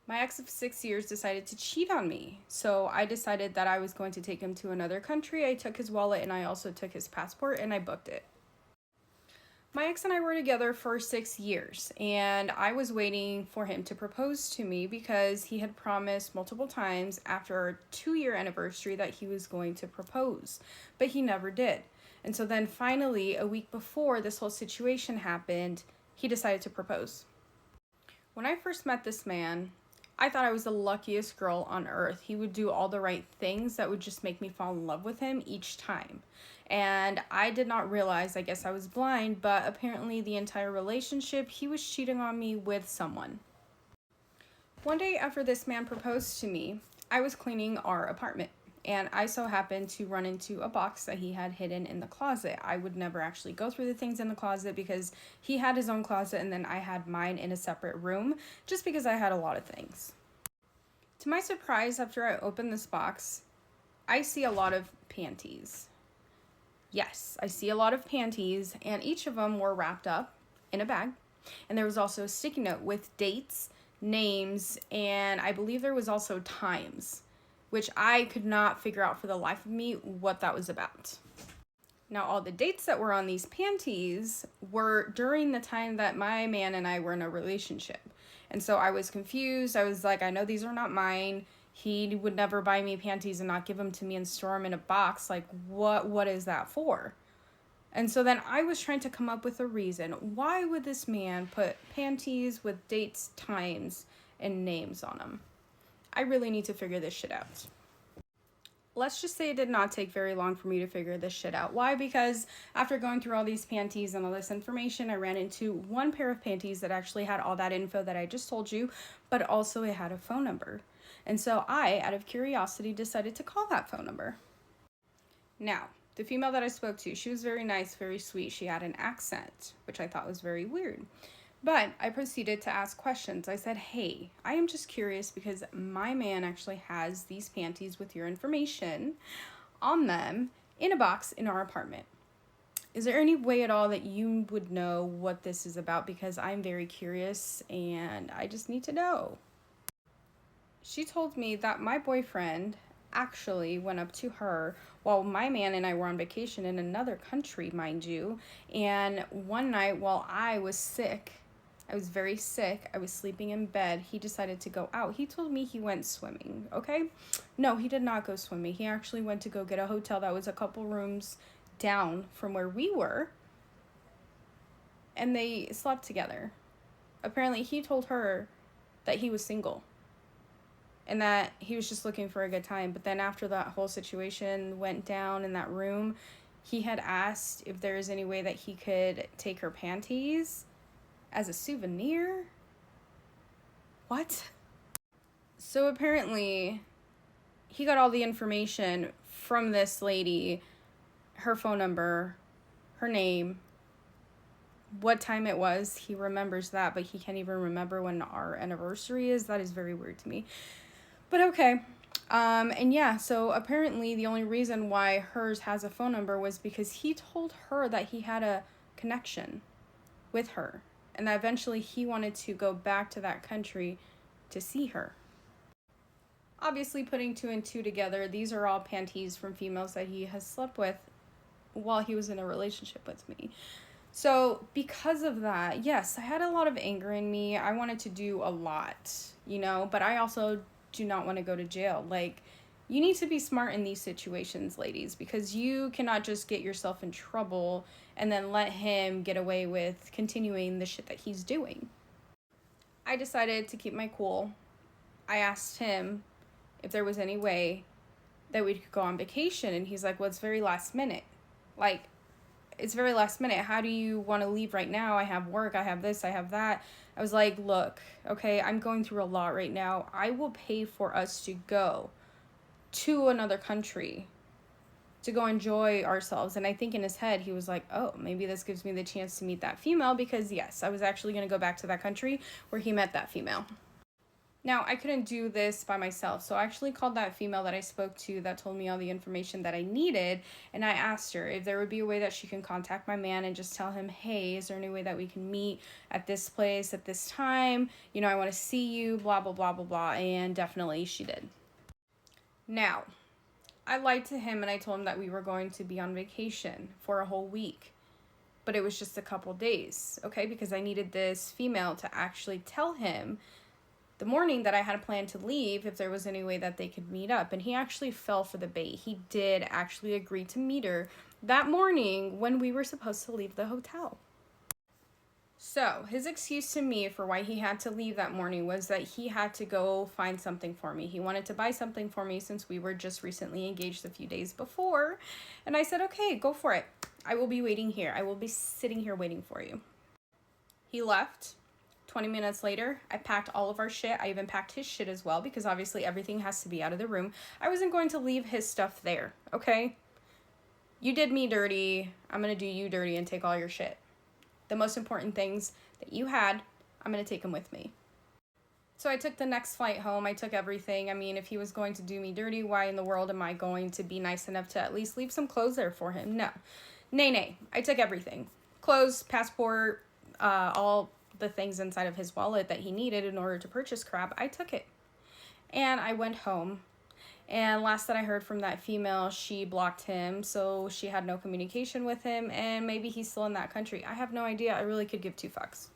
My ex of 6 years decided to cheat on me. So I decided that I was going to take him to another country. I took his wallet and I also took his passport and I booked it. My ex and I were together for 6 years, and I was waiting for him to propose to me because he had promised multiple times after our 2 year anniversary that he was going to propose, but he never did. And so then finally, a week before this whole situation happened, he decided to propose. When I first met this man, I thought I was the luckiest girl on earth. He would do all the right things that would just make me fall in love with him each time. And I did not realize, I guess I was blind, but apparently the entire relationship, he was cheating on me with someone. One day after this man proposed to me, I was cleaning our apartment. And I so happened to run into a box that he had hidden in the closet. I would never actually go through the things in the closet because he had his own closet and then I had mine in a separate room just because I had a lot of things. To my surprise, after I opened this box, I see a lot of panties. Yes, I see a lot of panties, and each of them were wrapped up in a bag. And there was also a sticky note with dates, names, and I believe there was also times, which I could not figure out for the life of me what that was about. Now, all the dates that were on these panties were during the time that my man and I were in a relationship. And so I was confused. I was like, I know these are not mine. He would never buy me panties and not give them to me and store them in a box. Like, what is that for? And so then I was trying to come up with a reason. Why would this man put panties with dates, times, and names on them? I really need to figure this shit out. Let's just say it did not take very long for me to figure this shit out. Why? Because after going through all these panties and all this information, I ran into one pair of panties that actually had all that info that I just told you, but also it had a phone number. And so I, out of curiosity, decided to call that phone number. Now, the female that I spoke to, she was very nice, very sweet. She had an accent, which I thought was very weird. But I proceeded to ask questions. I said, hey, I am just curious because my man actually has these panties with your information on them in a box in our apartment. Is there any way at all that you would know what this is about? Because I'm very curious and I just need to know. She told me that my boyfriend actually went up to her while my man and I were on vacation in another country, mind you. And one night while I was sick, I was very sick. I was sleeping in bed. He decided to go out. He told me he went swimming, okay? No, he did not go swimming. He actually went to go get a hotel that was a couple rooms down from where we were. And they slept together. Apparently, he told her that he was single and that he was just looking for a good time. But then after that whole situation went down in that room, he had asked if there was any way that he could take her panties as a souvenir? What? So apparently, he got all the information from this lady, her phone number, her name, what time it was. He remembers that, but he can't even remember when our anniversary is. That is very weird to me. But okay. And yeah, so apparently the only reason why hers has a phone number was because he told her that he had a connection with her. And that eventually he wanted to go back to that country to see her. Obviously, putting two and two together, these are all panties from females that he has slept with while he was in a relationship with me. So because of that, yes, I had a lot of anger in me. I wanted to do a lot, but I also do not want to go to jail. Like, you need to be smart in these situations, ladies, because you cannot just get yourself in trouble and then let him get away with continuing the shit that he's doing. I decided to keep my cool. I asked him if there was any way that we could go on vacation, and he's like, well, it's very last minute. Like, it's very last minute. How do you want to leave right now? I have work, I have this, I have that. I was like, look, okay, I'm going through a lot right now. I will pay for us to go to another country to go enjoy ourselves. And I think in his head he was like, oh, maybe this gives me the chance to meet that female, because yes, I was actually going to go back to that country where he met that female. Now, I couldn't do this by myself, so I actually called that female that I spoke to that told me all the information that I needed, and I asked her if there would be a way that she can contact my man and just tell him, hey, is there any way that we can meet at this place at this time? You know, I want to see you, blah, blah, blah, blah, blah, and definitely she did. Now, I lied to him and I told him that we were going to be on vacation for a whole week, but it was just a couple days, okay? Because I needed this female to actually tell him the morning that I had planned to leave if there was any way that they could meet up. And he actually fell for the bait. He did actually agree to meet her that morning when we were supposed to leave the hotel. So his excuse to me for why he had to leave that morning was that he had to go find something for me. He wanted to buy something for me since we were just recently engaged a few days before. And I said, okay, go for it. I will be waiting here. I will be sitting here waiting for you. He left. 20 minutes later, I packed all of our shit. I even packed his shit as well because obviously everything has to be out of the room. I wasn't going to leave his stuff there, okay? You did me dirty. I'm going to do you dirty and take all your shit. The most important things that you had, I'm going to take them with me. So I took the next flight home. I took everything. I mean, if he was going to do me dirty, why in the world am I going to be nice enough to at least leave some clothes there for him? No. Nay. I took everything. Clothes, passport, all the things inside of his wallet that he needed in order to purchase crap. I took it. And I went home. And last that I heard from that female, she blocked him. So she had no communication with him. And maybe he's still in that country. I have no idea. I really could give two fucks.